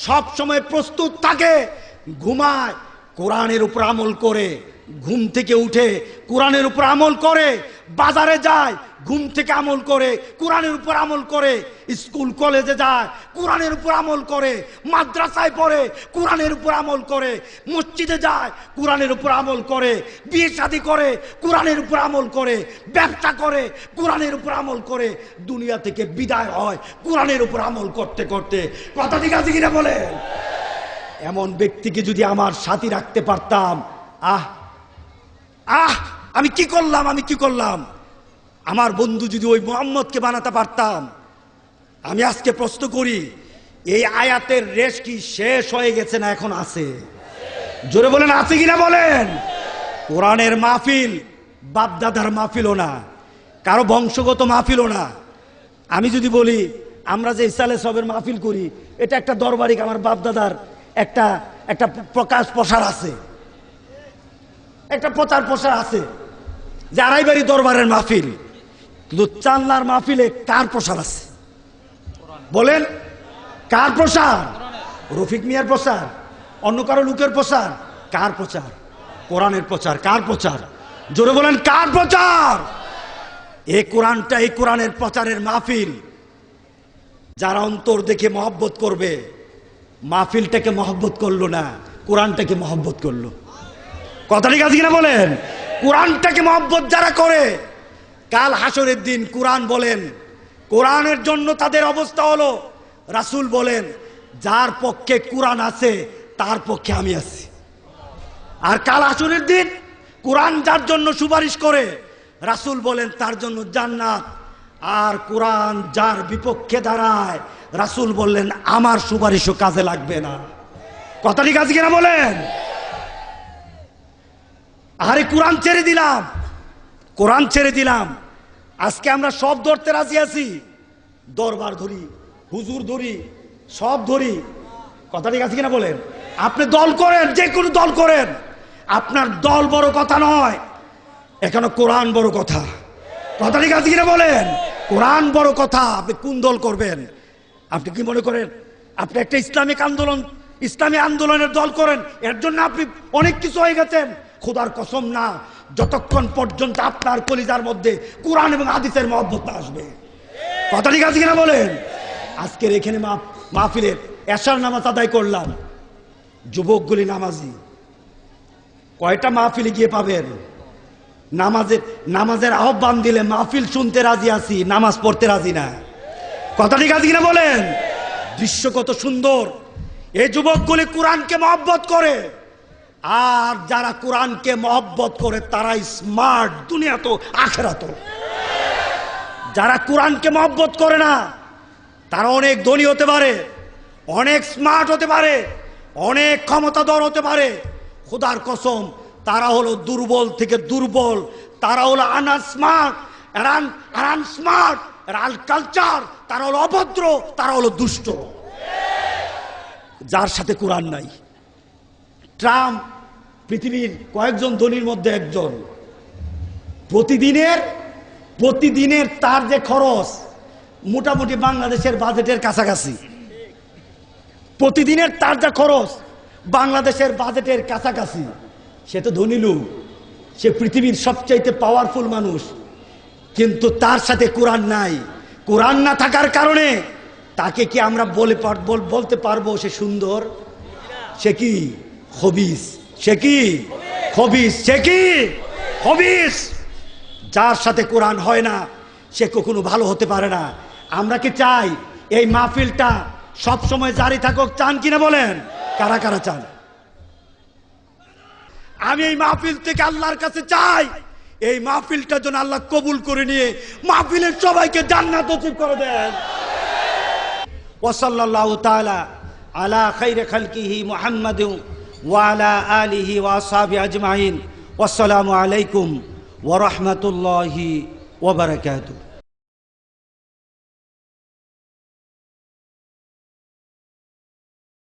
[SPEAKER 1] সব সময় প্রস্তুত থাকে, ঘুমায় কোরআনের উপর আমল করে, ঘুম থেকে উঠে কোরআনের উপর আমল করে, বাজারে যায় ঘুম থেকে আমল করে, কোরআনের উপর আমল করে, স্কুল কলেজে যায় কোরআনের উপর আমল করে, মাদ্রাসায় পড়ে কোরআনের উপর আমল করে, মসজিদে যায় কোরআনের উপর আমল করে, বিয়ে শাদী করে কোরআনের উপর আমল করে, ব্যবসা করে কোরআনের উপর আমল করে, দুনিয়া থেকে বিদায় হয় কোরআনের উপর আমল করতে করতে। কথা ঠিক আছে কিনা বলেন? এমন ব্যক্তিকে যদি আমার সাথী রাখতে পারতাম, আমি কি করলাম। আমার বন্ধু যদি ওই মুহাম্মদকে বানাতে পারতাম। আমি আজকে প্রশ্ন করি, এই আয়াতের রেশ কি শেষ হয়ে গেছে না এখন আছে? জোরে বলেন আছে কিনা বলেন। কোরআনের মাহফিল বাপদাদার মাহফিলও না, কারো বংশগত মাহফিলও না। আমি যদি বলি আমরা যে ইসালে সবের মাহফিল করি, এটা একটা দরবারিক আমার বাপদাদার একটা প্রকাশ প্রসার আছে, একটা প্রচার প্রসার আছে, যে আড়াইবাড়ি দরবারের মাহফিল। কিন্তু চান্নার মাহফিলে কার প্রসার আছে বলেন? কার প্রসার? রফিক মিয়ার প্রসার? অন্য কারো লোকের প্রসার? কার প্রচার? কোরআনের প্রচার। কার প্রচার? জোরে বলেন কার প্রচার? এই কোরআনটা, এই কোরআনের প্রচারের মাহফিল। যারা অন্তর দেখে মহব্বত করবে, মাহফিলটাকে মহব্বত করলো না, কোরআনটাকে মহব্বত করলো। কথা ঠিক আছে কিনা বলেন? কোরআনটাকে মহব্বত যারা করে, কাল হাসরের দিন কোরআন বলেন, কোরআনের জন্য তাদের অবস্থা হলো, রাসূল বলেন যার পক্ষে কোরআন আছে তার পক্ষে আমি আছি। আর কাল হাসরের দিন কোরআন যার জন্য সুপারিশ করে, রাসূল বলেন তার জন্য জান্নাত। আর কোরআন যার বিপক্ষে দাঁড়ায়, রাসূল বললেন আমার সুপারিশও কাজে লাগবে না। কথা ঠিক আছে কিনা বলেন? আরে কোরআন ছেড়ে দিলাম, কোরআন ছেড়ে দিলাম। আজকে আমরা সব ধরতে রাজি আছি, দরবার ধরি, হুজুর ধরি, সব ধরি। কথা ঠিক আছে কিনা বলেন? আপনি দল করেন, যে কোনো দল করেন, আপনার দল বড় কথা নয়, এখানে কোরআন বড় কথা। কথা ঠিক আছে কিনা বলেন? কোরআন বড় কথা। আপনি কোন দল করবেন? আপনি কি মনে করেন আপনি একটা ইসলামী আন্দোলনের দল করেন, এর জন্য আপনি অনেক কিছু হয়ে গেছেন? খোদার কসম না, যতক্ষণ পর্যন্ত আপনার কলিজার মধ্যে কোরআন এবং হাদিসের মহব্বত না আসবে। কথা ঠিক আছে কিনা বলেন? আজকের এখানে মাহফিলের এশার নামাজ আদায় করলাম, যুবকগুলি নামাজি, কয়টা মাহফিলে গিয়ে পাবেন নামাজের আহ্বান দিলে মাহফিল শুনতে রাজি আছি, নামাজ পড়তে রাজি না। কথা ঠিক আছে কিনা বলেন? দৃশ্য কত সুন্দর। এই যুবকগুলি কোরআনকে মহব্বত করে, আর যারা কোরআনকে মহব্বত করে তারাই স্মার্ট, দুনিয়া তো আখেরাত। যারা কোরআনকে মহব্বত করে না তারা অনেক ধনী হতে পারে, অনেক স্মার্ট হতে পারে, অনেক ক্ষমতাধর হতে পারে, খোদার কসম তারা হলো দুর্বল থেকে দুর্বল, তারা হলো আনস্মার্ট, আনস্মার্ট, কালচার, তারা হলো অভদ্র, তারা হলো দুষ্ট। যার সাথে কোরআন নাই। ট্রাম্প পৃথিবীর কয়েকজন ধনীর মধ্যে একজন। প্রতিদিনের তার যে খরচ মোটামুটি বাংলাদেশের বাজেটের কাছাকাছি। প্রতিদিনের তার যা খরচ বাংলাদেশের বাজেটের কাছাকাছি। সে তো ধনী লোক, সে পৃথিবীর সবচাইতে পাওয়ারফুল মানুষ, কিন্তু তার সাথে কোরআন নাই। কোরআন না থাকার কারণে তাকে কি আমরা বলতে পারবো সে সুন্দর? সে কি খবিস? সে কি খবিস? সে কি খবিস? যার সাথে কোরআন হয় না সে কখনো ভালো হতে পারে না। আমরা কি চাই এই মাহফিলটা সব সময় জারি থাকুক? চান কিনা বলেন? কারা কারা চান? আমি এই মাহফিল থেকে আল্লাহর কাছে চাই এই মাহফিলটা যেন আল্লাহ কবুল করে নিয়ে মাহফিলের সবাইকে জান্নাত নসিব করে দেন। ওয়াসাল্লাল্লাহু তাআলা আলা খাইরি খালকিহি মুহাম্মাদিন ওয়া আলা আলিহি ওয়া আসহাবিহি আজমাইন। ওয়াসসালামু আলাইকুম ওয়া রাহমাতুল্লাহি ওয়া বারাকাতুহু।